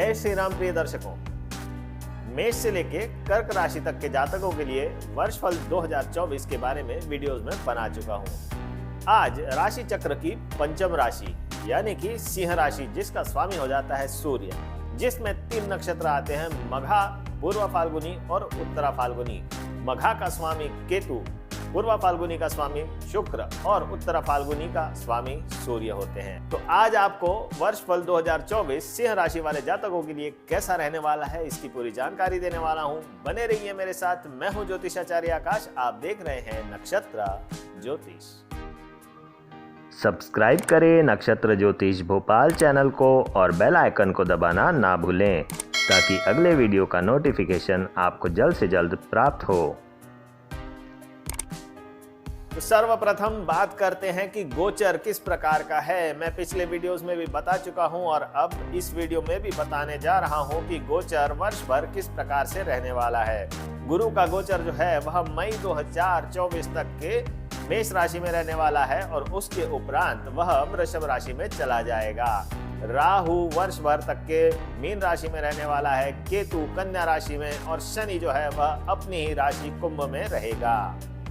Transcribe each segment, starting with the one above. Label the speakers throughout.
Speaker 1: जय श्री राम प्रिय दर्शकों, मेष से लेके कर्क राशि तक के जातकों के लिए वर्षफल 2024 के बारे में वीडियोस में बना चुका हूँ। आज राशि चक्र की पंचम राशि यानी कि सिंह राशि, जिसका स्वामी हो जाता है सूर्य, जिसमें 3 नक्षत्र आते हैं, मघा, पूर्व फाल्गुनी और उत्तरा फाल्गुनी। मघा का स्वामी केतु, पूर्व फाल्गुनी का स्वामी शुक्र और उत्तरा फाल्गुनी का स्वामी सूर्य होते हैं। तो आज आपको वर्षफल 2024 सिंह राशि वाले जातकों के लिए कैसा रहने वाला है, इसकी पूरी जानकारी देने वाला हूं। बने रहिए मेरे साथ। मैं हूं ज्योतिषाचार्य आकाश। आप देख रहे हैं नक्षत्र ज्योतिष।
Speaker 2: सब्सक्राइब करें नक्षत्र ज्योतिष भोपाल चैनल को और बेल आइकन को दबाना ना भूलें ताकि अगले वीडियो का नोटिफिकेशन आपको जल्द से जल्द प्राप्त हो।
Speaker 1: तो सर्वप्रथम बात करते हैं कि गोचर किस प्रकार का है। मैं पिछले वीडियोस में भी बता चुका हूं और अब इस वीडियो में भी बताने जा रहा हूं कि गोचर वर्ष भर किस प्रकार से रहने वाला है। गुरु का गोचर जो है वह मई 2024 तक के मेष राशि में रहने वाला है और उसके उपरांत वह वृषभ राशि में चला जाएगा। राहु वर्ष भर तक के मीन राशि में रहने वाला है, केतु कन्या राशि में और शनि जो है वह अपनी ही राशि कुंभ में रहेगा।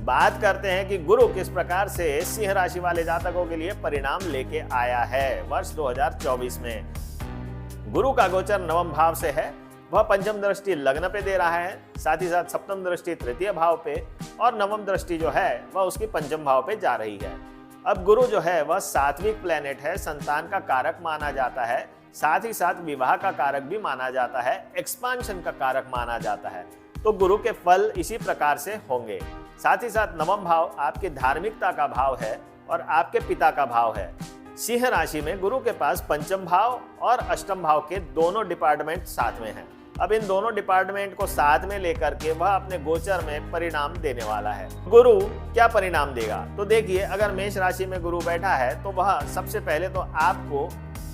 Speaker 1: बात करते हैं कि गुरु किस प्रकार से सिंह राशि वाले जातकों के लिए परिणाम लेके आया है वर्ष 2024 में। गुरु का गोचर नवम भाव से है, वह पंचम दृष्टि लग्न पे दे रहा है, साथ ही साथ सप्तम दृष्टि तृतीय भाव पे और नवम दृष्टि जो है वह उसकी पंचम भाव पे जा रही है। अब गुरु जो है वह सात्विक प्लेनेट है, संतान का कारक माना जाता है, साथ ही साथ विवाह का कारक भी माना जाता है, एक्सपांशन का कारक माना जाता है। तो गुरु के फल इसी प्रकार से होंगे। साथ ही साथ नवम भाव आपकी धार्मिकता का भाव है और आपके पिता का भाव है। सिंह राशि में गुरु के पास पंचम भाव और अष्टम भाव के दोनों डिपार्टमेंट साथ में हैं। अब इन दोनों डिपार्टमेंट को साथ में लेकर के वह अपने गोचर में परिणाम देने वाला है। गुरु क्या परिणाम देगा? तो देखिए, अगर मेष राशि में गुरु बैठा है तो वह सबसे पहले तो आपको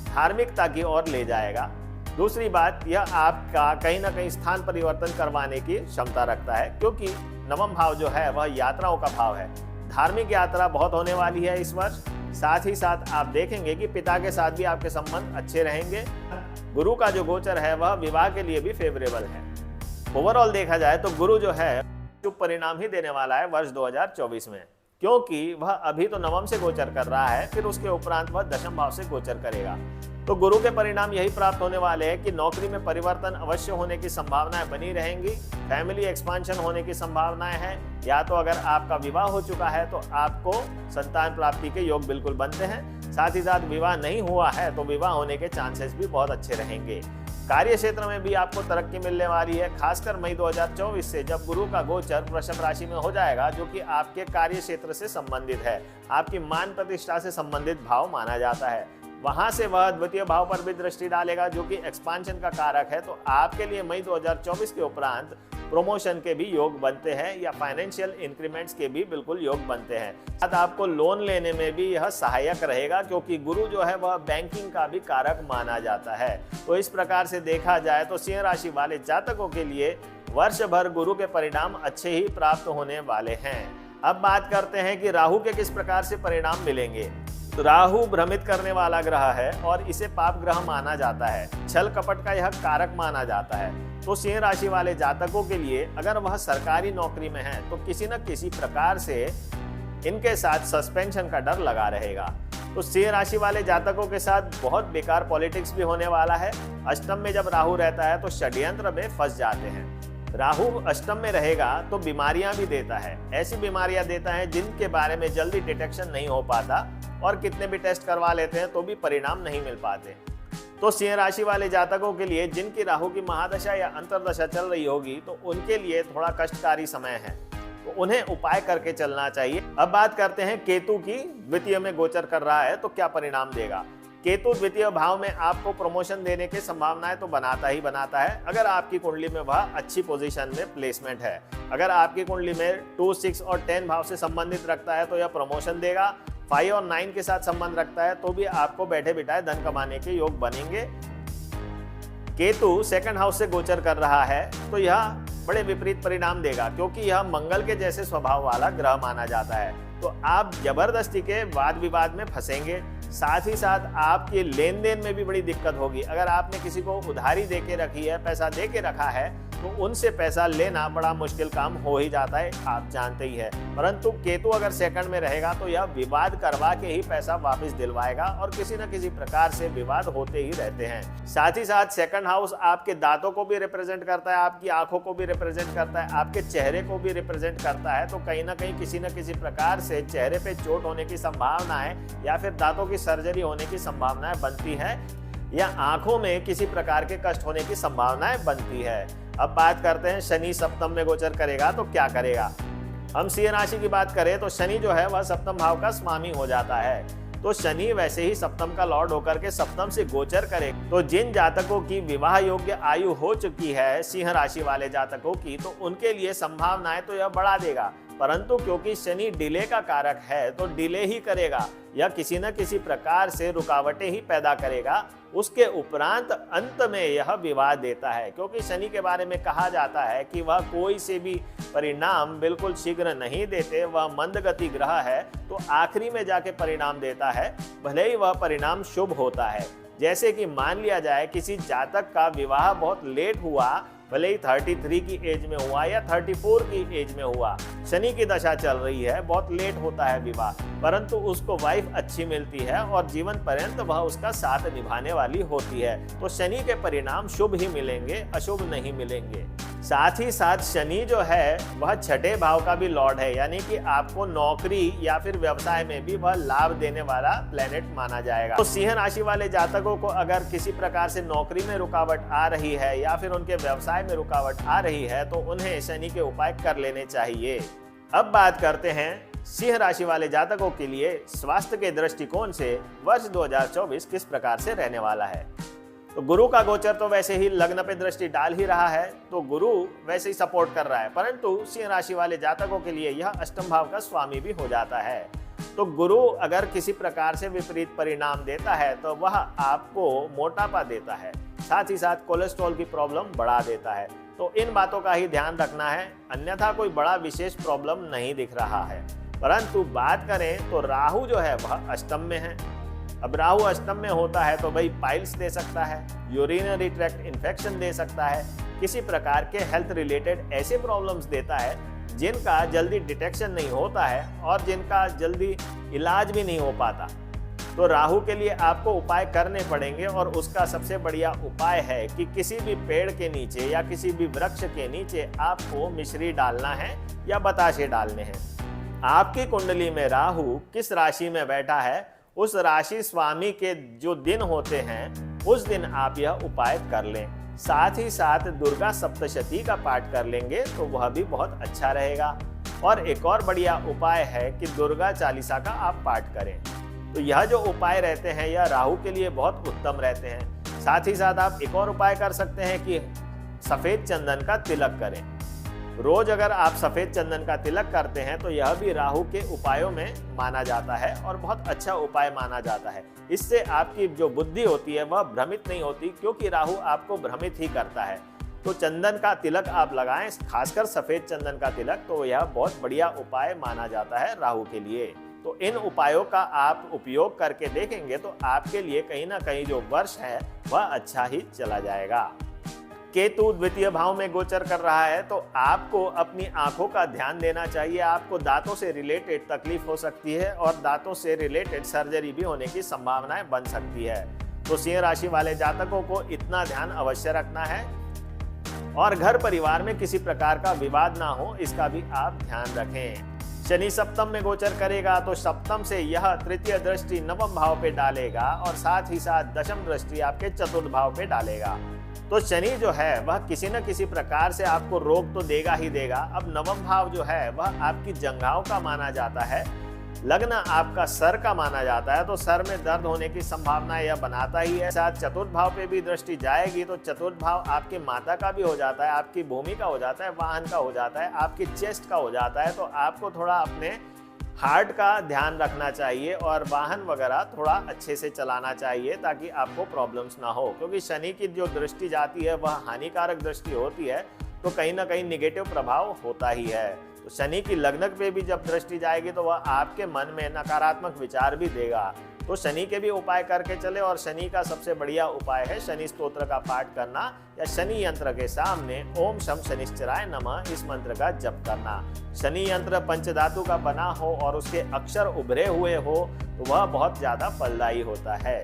Speaker 1: धार्मिकता की ओर ले जाएगा। दूसरी बात, यह आपका कहीं ना कहीं स्थान परिवर्तन करवाने की क्षमता रखता है, क्योंकि नवम भाव जो है वह यात्राओं का भाव है। धार्मिक यात्रा बहुत होने वाली है इस वर्ष। साथ ही साथ आप देखेंगे कि पिता के साथ भी आपके संबंध अच्छे रहेंगे। गुरु का जो गोचर है वह विवाह के लिए भी फेवरेबल है। ओवरऑल देखा जाए तो गुरु जो है शुभ परिणाम ही देने वाला है वर्ष 2024 में, क्योंकि वह अभी तो नवम से गोचर कर रहा है, फिर उसके उपरांत वह दशम भाव से गोचर करेगा। तो गुरु के परिणाम यही प्राप्त होने वाले हैं कि नौकरी में परिवर्तन अवश्य होने की संभावनाएं बनी रहेंगी, फैमिली एक्सपांशन होने की संभावनाएं हैं, या तो अगर आपका विवाह हो चुका है तो आपको संतान प्राप्ति के योग बिल्कुल बनते हैं। साथ ही साथ विवाह नहीं हुआ है तो विवाह होने के चांसेस भी बहुत अच्छे रहेंगे। कार्य क्षेत्र में भी आपको तरक्की मिलने वाली है, खासकर मई 2024 से जब गुरु का गोचर वृषभ राशि में हो जाएगा, जो कि आपके कार्य क्षेत्र से संबंधित है, आपकी मान प्रतिष्ठा से संबंधित भाव माना जाता है। वहां से वह द्वितीय भाव पर भी दृष्टि डालेगा, जो कि एक्सपांशन का कारक है। तो आपके लिए मई 2024 के उपरांत प्रमोशन के भी योग बनते हैं या फाइनेंशियल इंक्रीमेंट्स के भी बिल्कुल योग बनते हैं। साथ आपको लोन लेने में भी यह सहायक रहेगा, क्योंकि गुरु जो है वह बैंकिंग का भी कारक माना जाता है। तो इस प्रकार से देखा जाए तो सिंह राशि वाले जातकों के लिए वर्ष भर गुरु के परिणाम अच्छे ही प्राप्त होने वाले हैं। अब बात करते हैं कि राहु के किस प्रकार से परिणाम मिलेंगे। तो राहु भ्रमित करने वाला ग्रह है और इसे पाप ग्रह माना जाता है, छल कपट का यह कारक माना जाता है। तो सिंह राशि वाले जातकों के लिए अगर वह सरकारी नौकरी में है तो किसी न किसी प्रकार से इनके साथ सस्पेंशन का डर लगा रहेगा। तो सिंह राशि वाले जातकों के साथ बहुत बेकार पॉलिटिक्स भी होने वाला है। अष्टम में जब राहु रहता है तो षड्यंत्र में फंस जाते हैं। राहु अष्टम में रहेगा तो बीमारियां भी देता है, ऐसी बीमारियां देता है जिनके बारे में जल्दी डिटेक्शन नहीं हो पाता और कितने भी टेस्ट करवा लेते हैं तो भी परिणाम नहीं मिल पाते। तो सिंह राशि वाले जातकों के लिए जिनकी राहु की महादशा या अंतर्दशा चल रही होगी तो उनके लिए थोड़ा कष्टकारी समय है, तो उन्हें उपाय करके चलना चाहिए। अब बात करते हैं केतु की। द्वितीय में गोचर कर रहा है तो क्या परिणाम देगा। केतु द्वितीय भाव में आपको प्रमोशन देने की संभावनाएं तो बनाता ही बनाता है, अगर आपकी कुंडली में वह अच्छी पोजीशन में प्लेसमेंट है। अगर आपकी कुंडली में 2, 6 और 10 भाव से संबंधित रखता है तो यह प्रमोशन देगा। 5 और 9 के साथ संबंध रखता है तो भी आपको बैठे बिठाए धन कमाने के योग बनेंगे। केतु सेकंड हाउस से गोचर कर रहा है तो यह बड़े विपरीत परिणाम देगा, क्योंकि यह मंगल के जैसे स्वभाव वाला ग्रह माना जाता है। तो आप जबरदस्ती के वाद विवाद में फंसेंगे। साथ ही साथ आपके लेन देन में भी बड़ी दिक्कत होगी। अगर आपने किसी को उधारी दे के रखी है, पैसा दे के रखा है, तो उनसे पैसा लेना बड़ा मुश्किल काम हो ही जाता है, आप जानते ही है। परंतु केतु अगर सेकंड में रहेगा तो यह विवाद करवा के ही पैसा वापस दिलवाएगा और किसी न किसी प्रकार से विवाद होते ही रहते हैं। साथ ही साथ सेकंड हाउस आपके दांतों को भी रिप्रेजेंट करता है, आपकी आंखों को भी रिप्रेजेंट करता है, आपके चेहरे को भी रिप्रेजेंट करता है। तो कहीं ना कहीं किसी न किसी प्रकार से चेहरे पे चोट होने की संभावना है या फिर दांतों की सर्जरी होने की संभावनाएं बनती है या आंखों में किसी प्रकार के कष्ट होने की संभावनाएं बनती है। अब बात करते हैं शनि सप्तम में गोचर करेगा तो क्या करेगा। हम सिंह राशि की बात करें तो शनि जो है वह सप्तम भाव का स्वामी हो जाता है। तो शनि वैसे ही सप्तम का लॉर्ड होकर के सप्तम से गोचर करे तो जिन जातकों की विवाह योग्य आयु हो चुकी है सिंह राशि वाले जातकों की, तो उनके लिए संभावनाएं तो यह बढ़ा देगा। परंतु क्योंकि शनि डिले का कारक है तो डिले ही करेगा या किसी न किसी प्रकार से रुकावटें ही पैदा करेगा। उसके उपरांत अंत में यह विवाद देता है, क्योंकि शनि के बारे में कहा जाता है कि वह कोई से भी परिणाम बिल्कुल शीघ्र नहीं देते, वह मंदगति ग्रह है तो आखिरी में जाके परिणाम देता है, भले ही वह परिणाम शुभ होता है। जैसे कि मान लिया जाए किसी जातक का विवाह बहुत लेट हुआ, भले ही 33 की एज में हुआ या 34 की एज में हुआ, शनि की दशा चल रही है, बहुत लेट होता है विवाह, परंतु उसको वाइफ अच्छी मिलती है और जीवन पर्यंत वह उसका साथ निभाने वाली होती है, तो शनि के परिणाम शुभ ही मिलेंगे, अशुभ नहीं मिलेंगे। साथ ही साथ शनि जो है वह छठे भाव का भी लॉर्ड है, यानी कि आपको नौकरी या फिर व्यवसाय में भी वह लाभ देने वाला प्लेनेट माना जाएगा। तो सिंह राशि वाले जातकों को अगर किसी प्रकार से नौकरी में रुकावट आ रही है या फिर उनके व्यवसाय में रुकावट आ रही है तो उन्हें शनि के उपाय कर लेने चाहिए। अब बात करते हैं सिंह राशि वाले जातकों के लिए स्वास्थ्य के दृष्टिकोण से वर्ष 2024 किस प्रकार से रहने वाला है। तो गुरु का गोचर तो वैसे ही लग्न पे दृष्टि डाल ही रहा है, तो गुरु वैसे ही सपोर्ट कर रहा है, परंतु सिंह राशि वाले जातकों के लिए यह अष्टम भाव का स्वामी भी हो जाता है। तो गुरु अगर किसी प्रकार से विपरीत परिणाम देता है तो वह आपको मोटापा देता है, साथ ही साथ कोलेस्ट्रॉल की प्रॉब्लम बढ़ा देता है। तो इन बातों का ही ध्यान रखना है, अन्यथा कोई बड़ा विशेष प्रॉब्लम नहीं दिख रहा है। परंतु बात करें तो राहु जो है वह अष्टम में है। अब राहु अष्टम में होता है तो भाई पाइल्स दे सकता है, यूरिनरी ट्रैक्ट इन्फेक्शन दे सकता है, किसी प्रकार के हेल्थ रिलेटेड ऐसे प्रॉब्लम्स देता है जिनका जल्दी डिटेक्शन नहीं होता है और जिनका जल्दी इलाज भी नहीं हो पाता। तो राहु के लिए आपको उपाय करने पड़ेंगे और उसका सबसे बढ़िया उपाय है कि किसी भी पेड़ के नीचे या किसी भी वृक्ष के नीचे आपको मिश्री डालना है या बताशे डालने हैं। आपकी कुंडली में राहु किस राशि में बैठा है, उस राशि स्वामी के जो दिन होते हैं उस दिन आप यह उपाय कर लें। साथ ही साथ दुर्गा सप्तशती का पाठ कर लेंगे तो वह भी बहुत अच्छा रहेगा। और एक और बढ़िया उपाय है कि दुर्गा चालीसा का आप पाठ करें। तो यह जो उपाय रहते हैं यह राहु के लिए बहुत उत्तम रहते हैं। साथ ही साथ आप एक और उपाय कर सकते हैं कि सफेद चंदन का तिलक करें। रोज अगर आप सफेद चंदन का तिलक करते हैं तो यह भी राहु के उपायों में माना जाता है और बहुत अच्छा उपाय माना जाता है। इससे आपकी जो बुद्धि होती है वह भ्रमित नहीं होती, क्योंकि राहु आपको भ्रमित ही करता है। तो चंदन का तिलक आप लगाएं, खासकर सफेद चंदन का तिलक, तो यह बहुत बढ़िया उपाय माना जाता है राहु के लिए। तो इन उपायों का आप उपयोग करके देखेंगे तो आपके लिए कहीं ना कहीं जो वर्ष है वह अच्छा ही चला जाएगा। केतु द्वितीय भाव में गोचर कर रहा है तो आपको अपनी आंखों का ध्यान देना चाहिए। आपको दांतों से रिलेटेड तकलीफ हो सकती है और दांतों से रिलेटेड सर्जरी भी होने की संभावनाएं बन सकती है। तो सिंह राशि वाले जातकों को इतना ध्यान अवश्य रखना है और घर परिवार में किसी प्रकार का विवाद ना हो, इसका भी आप ध्यान रखें। शनि सप्तम में गोचर करेगा तो सप्तम से यह तृतीय दृष्टि नवम भाव पे डालेगा और साथ ही साथ दशम दृष्टि आपके चतुर्थ भाव पे डालेगा। तो शनि जो है वह किसी न किसी प्रकार से आपको रोग तो देगा ही देगा। अब नवम भाव जो है वह आपकी जंघाओं का माना जाता है, लग्न आपका सर का माना जाता है, तो सर में दर्द होने की संभावना यह बनाता ही है। साथ चतुर्थ भाव पे भी दृष्टि जाएगी तो चतुर्थ भाव आपके माता का भी हो जाता है, आपकी भूमि का हो जाता है, वाहन का हो जाता है, आपकी चेस्ट का हो जाता है। तो आपको थोड़ा अपने हार्ट का ध्यान रखना चाहिए और वाहन वगैरह थोड़ा अच्छे से चलाना चाहिए ताकि आपको प्रॉब्लम्स ना हो, क्योंकि शनि की जो दृष्टि जाती है वह हानिकारक दृष्टि होती है, तो कहीं ना कहीं निगेटिव प्रभाव होता ही है। तो शनि की लग्न पे भी जब दृष्टि जाएगी तो वह आपके मन में नकारात्मक विचार भी देगा। तो शनि के भी उपाय करके चले, और शनि का सबसे बढ़िया उपाय है शनि स्तोत्र का पाठ करना या शनि यंत्र के सामने ओम शम शनिश्चराय नमः इस मंत्र का जप करना। शनि यंत्र पंचधातु का बना हो और उसके अक्षर उभरे हुए हो तो वह बहुत ज्यादा फलदायी होता है।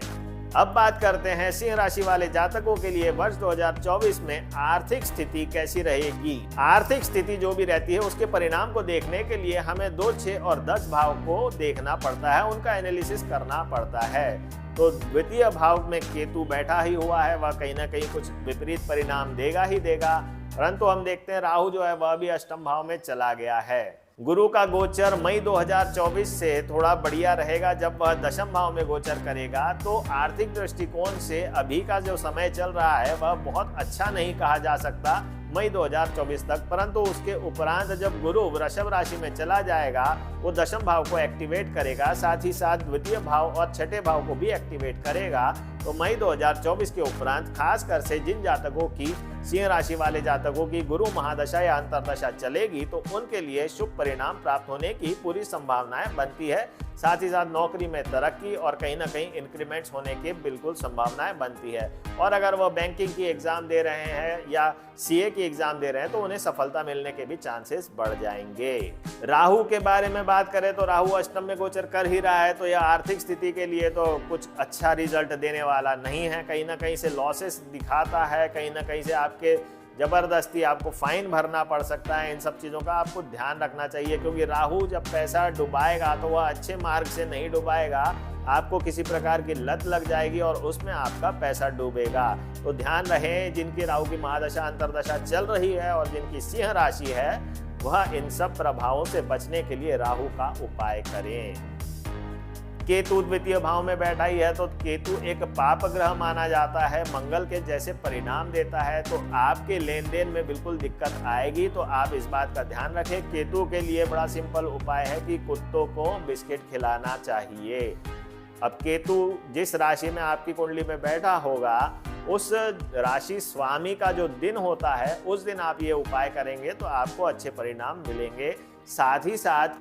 Speaker 1: अब बात करते हैं सिंह राशि वाले जातकों के लिए वर्ष 2024 में आर्थिक स्थिति कैसी रहेगी। आर्थिक स्थिति जो भी रहती है उसके परिणाम को देखने के लिए हमें 2, 6 और 10 भाव को देखना पड़ता है, उनका एनालिसिस करना पड़ता है। तो द्वितीय भाव में केतु बैठा ही हुआ है, वह कहीं ना कहीं कुछ विपरीत परिणाम देगा ही देगा। परंतु हम देखते हैं राहु जो है वह भी अष्टम भाव में चला गया है। गुरु का गोचर मई 2024 से थोड़ा बढ़िया रहेगा जब वह दशम भाव में गोचर करेगा। तो आर्थिक दृष्टिकोण से अभी का जो समय चल रहा है वह बहुत अच्छा नहीं कहा जा सकता मई 2024 तक, परंतु उसके उपरांत जब गुरु वृषभ राशि में चला जाएगा वो दशम भाव को एक्टिवेट करेगा, साथ ही साथ द्वितीय भाव और छठे भाव को भी एक्टिवेट करेगा। तो मई 2024 के उपरांत खासकर से जिन जातकों की सिंह राशि वाले जातकों की गुरु महादशा या अंतरदशा चलेगी तो उनके लिए शुभ परिणाम प्राप्त होने की पूरी संभावनाएं बनती है। साथ ही साथ नौकरी में तरक्की और कहीं ना कहीं इंक्रीमेंट्स होने की बिल्कुल संभावनाएं बनती है। और अगर वह बैंकिंग की एग्जाम दे रहे हैं या सीए की एग्जाम दे रहे हैं तो उन्हें सफलता मिलने के भी चांसेस बढ़ जाएंगे। राहु के बारे में बात करें तो राहु अष्टम में गोचर कर ही रहा है, तो यह आर्थिक स्थिति के लिए तो कुछ अच्छा रिजल्ट देने वाला नहीं है। कहीं ना कहीं से लॉसेस दिखाता है, कहीं ना कहीं से आपके जबरदस्ती आपको फाइन भरना पड़ सकता है। इन सब चीज़ों का आपको ध्यान रखना चाहिए, क्योंकि राहु जब पैसा डुबाएगा तो वह अच्छे मार्ग से नहीं डुबाएगा, आपको किसी प्रकार की लत लग जाएगी और उसमें आपका पैसा डूबेगा। तो ध्यान रहे, जिनकी राहु की महादशा अंतरदशा चल रही है और जिनकी सिंह राशि है वह इन सब प्रभावों से बचने के लिए राहु का उपाय करें। केतु द्वितीय भाव में बैठा ही है, तो केतु एक पाप ग्रह माना जाता है, मंगल के जैसे परिणाम देता है। तो आपके लेन देन में बिल्कुल दिक्कत आएगी, तो आप इस बात का ध्यान रखें। केतु के लिए बड़ा सिंपल उपाय है कि कुत्तों को बिस्किट खिलाना चाहिए। अब केतु जिस राशि में आपकी कुंडली में बैठा होगा उस राशि स्वामी का जो दिन होता है उस दिन आप ये उपाय करेंगे तो आपको अच्छे परिणाम मिलेंगे। साथ ही साथ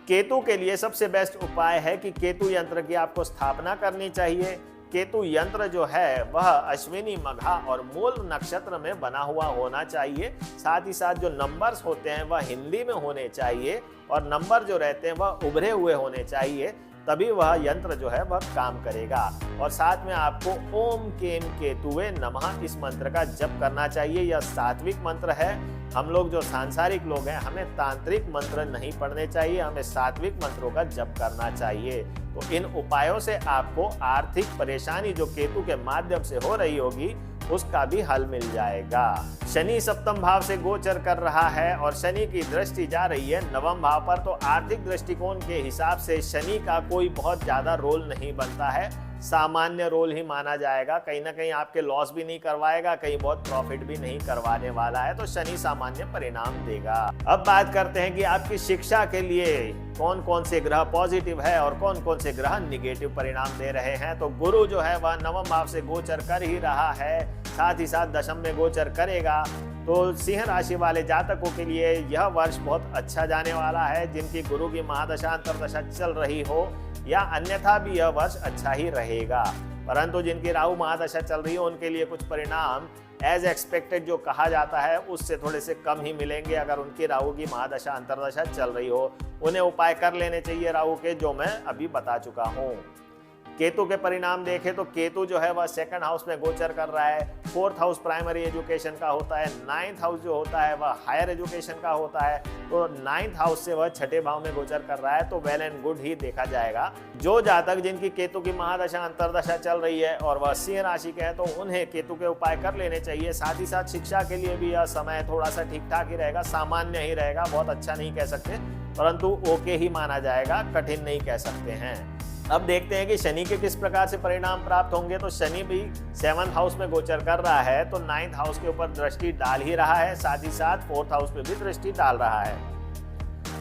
Speaker 1: केतु के लिए सबसे बेस्ट उपाय है कि केतु यंत्र की आपको स्थापना करनी चाहिए। केतु यंत्र जो है वह अश्विनी, मघा और मूल नक्षत्र में बना हुआ होना चाहिए। साथ ही साथ जो नंबर्स होते हैं वह हिंदी में होने चाहिए और नंबर जो रहते हैं वह उभरे हुए होने चाहिए, तभी वह यंत्र जो है वह काम करेगा। और साथ में आपको ओम केम केतुवे नमः इस मंत्र का जप करना चाहिए। यह सात्विक मंत्र है। हम लोग जो सांसारिक लोग हैं हमें तांत्रिक मंत्र नहीं पढ़ने चाहिए, हमें सात्विक मंत्रों का जप करना चाहिए। तो इन उपायों से आपको आर्थिक परेशानी जो केतु के माध्यम से हो रही होगी उसका भी हल मिल जाएगा। शनि सप्तम भाव से गोचर कर रहा है और शनि की दृष्टि जा रही है नवम भाव पर, तो आर्थिक दृष्टिकोण के हिसाब से शनि का कोई बहुत ज्यादा रोल नहीं बनता है, सामान्य रोल ही माना जाएगा। कहीं ना कहीं आपके लॉस भी नहीं करवाएगा, कहीं बहुत प्रॉफिट भी नहीं करवाने वाला है, तो शनि सामान्य परिणाम देगा। अब बात करते हैं कि आपकी शिक्षा के लिए कौन कौन से ग्रह पॉजिटिव है और कौन कौन से ग्रह निगेटिव परिणाम दे रहे हैं। तो गुरु जो है वह नवम भाव से गोचर कर ही रहा है, साथ ही साथ दशम में गोचर करेगा। तो सिंह राशि वाले जातकों के लिए यह वर्ष बहुत अच्छा जाने वाला है, जिनकी गुरु की महादशा अंतरदशा चल रही हो या अन्यथा भी यह वर्ष अच्छा ही रहेगा। परंतु जिनकी राहु महादशा चल रही है उनके लिए कुछ परिणाम एज एक्सपेक्टेड जो कहा जाता है उससे थोड़े से कम ही मिलेंगे। अगर उनकी राहु की महादशा अंतरदशा चल रही हो, उन्हें उपाय कर लेने चाहिए राहु के, जो मैं अभी बता चुका हूँ। केतु के परिणाम देखें तो केतु जो है वह सेकंड हाउस में गोचर कर रहा है। फोर्थ हाउस प्राइमरी एजुकेशन का होता है, नाइन्थ हाउस जो होता है वह हायर एजुकेशन का होता है। तो नाइन्थ हाउस से वह छठे भाव में गोचर कर रहा है, तो वेल एंड गुड ही देखा जाएगा। जो जातक जिनकी केतु की महादशा अंतरदशा चल रही है और वह सिंह राशि के हैं तो उन्हें केतु के उपाय कर लेने चाहिए। साथ ही साथ शिक्षा के लिए भी यह समय थोड़ा सा ठीक ठाक ही रहेगा, सामान्य ही रहेगा, बहुत अच्छा नहीं कह सकते परंतु ओके ही माना जाएगा, कठिन नहीं कह सकते हैं। अब देखते हैं कि शनि के किस प्रकार से परिणाम प्राप्त होंगे। तो शनि भी 7th हाउस में गोचर कर रहा है, तो 9th हाउस के ऊपर दृष्टि डाल ही रहा है, साथ ही साथ 4th हाउस पे भी दृष्टि डाल रहा है।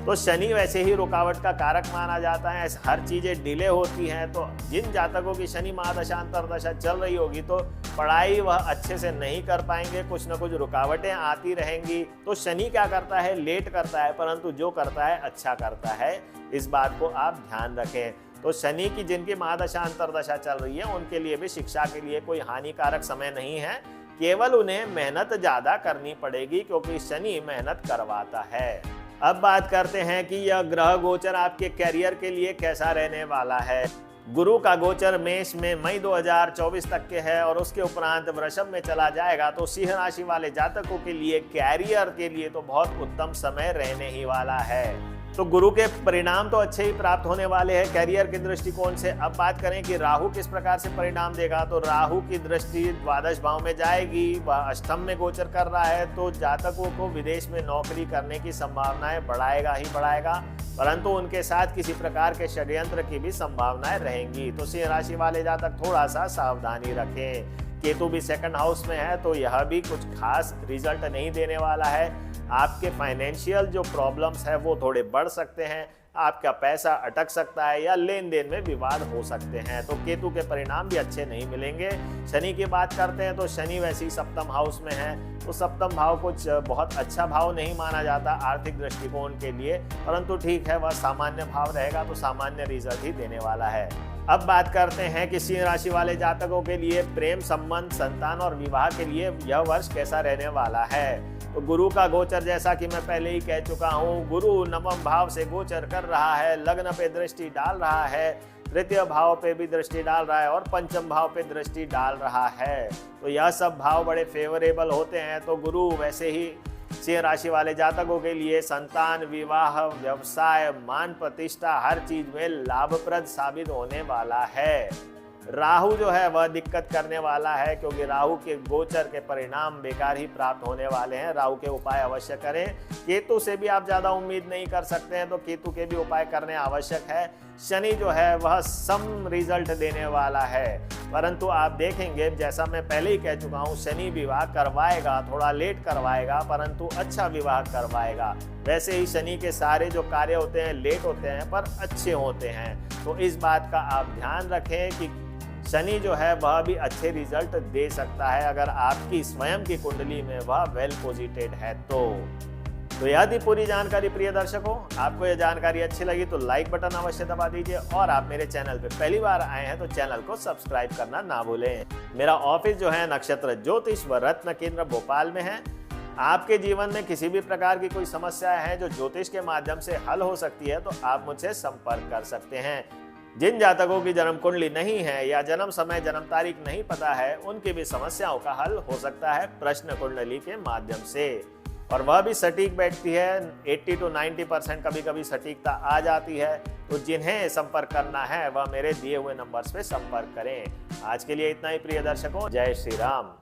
Speaker 1: तो शनि वैसे ही रुकावट का कारक माना जाता है, हर चीजें डिले होती हैं। तो जिन जातकों की शनि महादशा अंतरदशा चल रही होगी तो पढ़ाई वह अच्छे से नहीं कर पाएंगे, कुछ ना कुछ रुकावटें आती रहेंगी। तो शनि क्या करता है, लेट करता है, परंतु जो करता है अच्छा करता है, इस बात को आप ध्यान रखें। तो शनि की जिनकी महादशा अंतरदशा चल रही है उनके लिए भी शिक्षा के लिए कोई हानिकारक समय नहीं है, केवल उन्हें मेहनत ज्यादा करनी पड़ेगी क्योंकि शनि मेहनत करवाता है। अब बात करते हैं कि यह ग्रह गोचर आपके कैरियर के लिए कैसा रहने वाला है। गुरु का गोचर मेष में मई 2024 तक के है और उसके उपरांत वृषभ में चला जाएगा। तो सिंह राशि वाले जातकों के लिए कैरियर के लिए तो बहुत उत्तम समय रहने ही वाला है। तो गुरु के परिणाम तो अच्छे ही प्राप्त होने वाले हैं कैरियर के दृष्टिकोण से। अब बात करें कि राहु किस प्रकार से परिणाम देगा, तो राहु की दृष्टि द्वादश भाव में जाएगी, वह अष्टम में गोचर कर रहा है। तो जातकों को विदेश में नौकरी करने की संभावनाएं बढ़ाएगा ही बढ़ाएगा, परंतु उनके साथ किसी प्रकार के षड्यंत्र की भी संभावनाएं रहेंगी। तो सिंह राशि वाले जातक थोड़ा सा सावधानी रखें। केतु भी सेकंड हाउस में है तो यह भी कुछ खास रिजल्ट नहीं देने वाला है। आपके फाइनेंशियल जो प्रॉब्लम्स है वो थोड़े बढ़ सकते हैं, आपका पैसा अटक सकता है या लेन देन में विवाद हो सकते हैं। तो केतु के परिणाम भी अच्छे नहीं मिलेंगे। शनि की बात करते हैं तो शनि वैसे ही सप्तम हाउस में है, तो सप्तम भाव कुछ बहुत अच्छा भाव नहीं माना जाता आर्थिक दृष्टिकोण के लिए, परंतु ठीक है, वह सामान्य भाव रहेगा तो सामान्य रिजल्ट ही देने वाला है। अब बात करते हैं कि सिंह राशि वाले जातकों के लिए प्रेम संबंध, संतान और विवाह के लिए यह वर्ष कैसा रहने वाला है। तो गुरु का गोचर जैसा कि मैं पहले ही कह चुका हूँ, गुरु नवम भाव से गोचर कर रहा है, लग्न पे दृष्टि डाल रहा है, तृतीय भाव पे भी दृष्टि डाल रहा है और पंचम भाव पे दृष्टि डाल रहा है। तो यह सब भाव बड़े फेवरेबल होते हैं। तो गुरु वैसे ही सिंह राशि वाले जातकों के लिए संतान, विवाह, व्यवसाय, मान प्रतिष्ठा हर चीज में लाभप्रद साबित होने वाला है। राहु जो है वह दिक्कत करने वाला है क्योंकि राहु के गोचर के परिणाम बेकार ही प्राप्त होने वाले हैं। राहु के उपाय अवश्य करें। केतु से भी आप ज्यादा उम्मीद नहीं कर सकते हैं तो केतु के भी उपाय करने आवश्यक है। शनि जो है वह सम रिजल्ट देने वाला है, परंतु आप देखेंगे जैसा मैं पहले ही कह चुका हूँ, शनि विवाह करवाएगा, थोड़ा लेट करवाएगा परंतु अच्छा विवाह करवाएगा। वैसे ही शनि के सारे जो कार्य होते हैं लेट होते हैं पर अच्छे होते हैं। तो इस बात का आप ध्यान रखें कि शनि जो है वह भी अच्छे रिजल्ट दे सकता है अगर आपकी स्वयं की कुंडली में वह वेल पोजिटेड है। तो यह थी पूरी जानकारी। प्रिय दर्शकों, आपको यह जानकारी अच्छी लगी तो लाइक बटन अवश्य दबा दीजिए और आप मेरे चैनल पे पहली बार आए हैं तो चैनल को सब्सक्राइब करना ना भूलें। मेरा ऑफिस जो है नक्षत्र ज्योतिष व रत्न केंद्र भोपाल में है। आपके जीवन में किसी भी प्रकार की कोई समस्या है जो ज्योतिष के माध्यम से हल हो सकती है तो आप मुझसे संपर्क कर सकते हैं। जिन जातकों की जन्म कुंडली नहीं है या जन्म समय जन्म तारीख नहीं पता है उनकी भी समस्याओं का हल हो सकता है प्रश्न कुंडली के माध्यम से, और वह भी सटीक बैठती है। 80 to 90% कभी कभी सटीकता आ जाती है। तो जिन्हें संपर्क करना है वह मेरे दिए हुए नंबर्स पे संपर्क करें। आज के लिए इतना ही प्रिय दर्शकों, जय श्री राम।